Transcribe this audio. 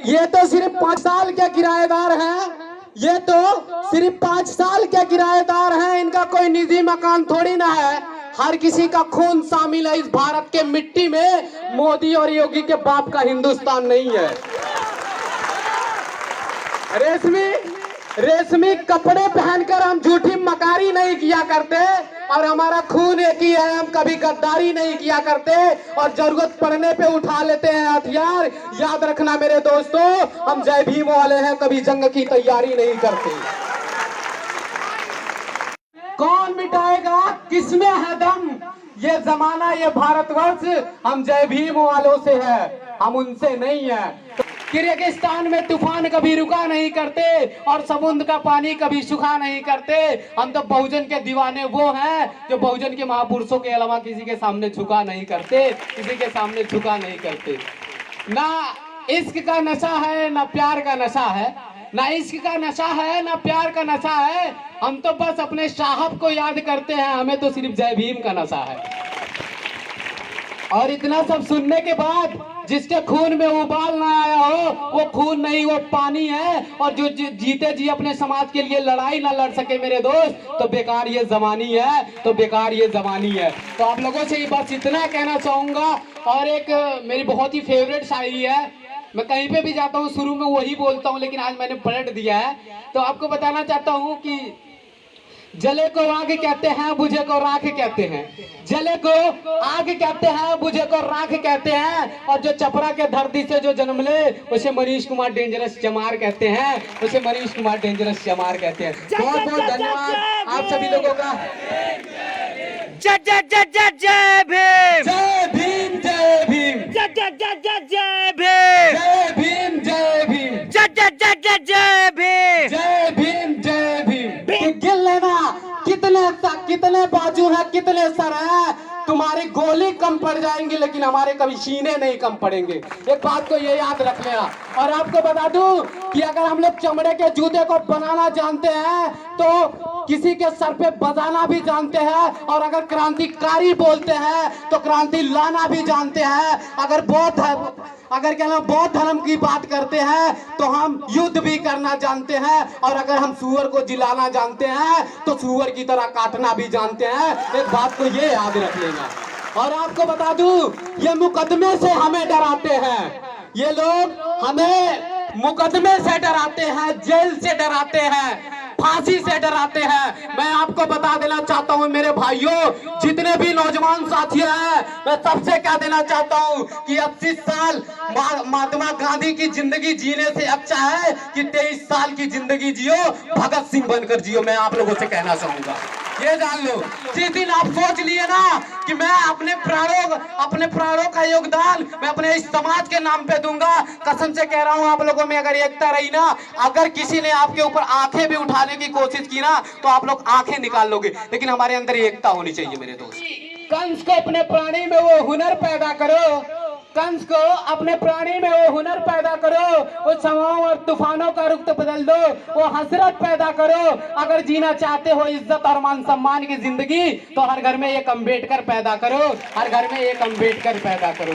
ये तो सिर्फ 5 साल के किराएदार हैं, ये तो सिर्फ 5 साल के किराएदार हैं। इनका कोई निजी मकान थोड़ी ना है। हर किसी का खून शामिल है इस भारत के मिट्टी में। मोदी और योगी के बाप का हिंदुस्तान नहीं है। रेशमी कपड़े पहनकर हम झूठी मकारी नहीं किया करते और हमारा खून एक ही है। हम कभी गद्दारी नहीं किया करते और जरूरत पड़ने पे उठा लेते हैं हथियार। याद रखना मेरे दोस्तों, हम जय भीम वाले हैं, कभी जंग की तैयारी नहीं करते। कौन मिटाएगा, किसमें है दम, ये जमाना ये भारतवर्ष हम जय भीम वालों से है, हम उनसे नहीं है। किर्गिस्तान में तूफान कभी रुका नहीं करते और समुद्र का पानी कभी सूखा नहीं करते। हम तो बहुजन के दीवाने वो हैं जो बहुजन के महापुरुषों के अलावा किसी के सामने झुका नहीं करते, किसी के सामने झुका नहीं करते। ना इश्क का नशा है ना प्यार का नशा है, ना इश्क का नशा है ना प्यार का नशा है। हम तो बस अपने साहब को याद करते हैं, हमें तो सिर्फ जय भीम का नशा है। और इतना सब सुनने के बाद जिसके खून में उबाल ना आया हो वो खून नहीं, वो पानी है। और जो जीते जी अपने समाज के लिए लड़ाई ना लड़ सके मेरे दोस्त, तो बेकार ये जवानी है, तो बेकार ये जवानी है। तो आप लोगों से बस इतना कहना चाहूंगा। और एक मेरी बहुत ही फेवरेट शायरी है, मैं कहीं पे भी जाता हूँ शुरू में वही बोलता हूँ, लेकिन आज मैंने पलट दिया है। तो आपको बताना चाहता हूँ कि जले को आग कहते हैं, बुझे को राख कहते हैं। जले को आग कहते हैं, बुझे को राख कहते हैं। और जो चपरा के धरती से जो जन्म ले उसे मनीष कुमार डेंजरस चमार कहते हैं, उसे मनीष कुमार डेंजरस चमार कहते हैं। बहुत बहुत धन्यवाद आप सभी लोगों का। जय जय जय जय जय भीम, जय भीम, जय भीम, जय जय जय जय जय भीम, जय भीम, जय भीम, जय जय जय जय जय भीम, जय भीम, जय भीम। गिन लेना कितने बाजू है, कितने सर है। तुम्हारी गोली कम पड़ जाएंगी लेकिन हमारे कभी सीने नहीं कम पड़ेंगे। एक बात को ये याद रख लेना। और आपको बता दूं कि अगर हम लोग चमड़े के जूते को बनाना जानते हैं तो किसी के सर पे बजाना भी जानते हैं। और अगर क्रांतिकारी बोलते हैं तो क्रांति लाना भी जानते हैं। अगर बौद्ध धर्म की बात करते हैं तो हम युद्ध भी करना जानते हैं। और अगर हम सुअर को जिलाना जानते हैं तो सुअर की तरह काटना भी जानते हैं। एक बात को ये याद रख लेना। और आपको बता दूं, ये मुकदमे से हमें डराते हैं, ये लोग हमें मुकदमे से डराते हैं, जेल से डराते हैं, फांसी से डराते हैं। मैं आपको बता देना चाहता हूं मेरे भाइयों, जितने भी नौजवान साथी हैं, मैं सबसे कह देना चाहता हूं कि 80 साल महात्मा गांधी की जिंदगी जीने से अच्छा है कि 23 साल की जिंदगी जियो, भगत सिंह बनकर जियो। मैं आप लोगों से कहना चाहूंगा, ये जान लो। जिस दिन आप सोच लिए ना कि मैं अपने प्राणों का योगदान मैं अपने इस समाज के नाम पे दूंगा, कसम से कह रहा हूं आप लोगों में अगर एकता रही ना, अगर किसी ने आपके ऊपर आंखें भी उठाने की कोशिश की ना तो आप लोग आंखें निकाल लोगे। लेकिन हमारे अंदर एकता होनी चाहिए मेरे दोस्त। कंस को अपने प्राणी में वो हुनर पैदा करो, कंस को अपने प्राणी में वो हुनर पैदा करो, वो समाओं और तूफानों का रुख बदल दो, वो हसरत पैदा करो। अगर जीना चाहते हो इज्जत और मान सम्मान की जिंदगी तो हर घर में एक अम्बेडकर पैदा करो, हर घर में एक अम्बेडकर पैदा करो।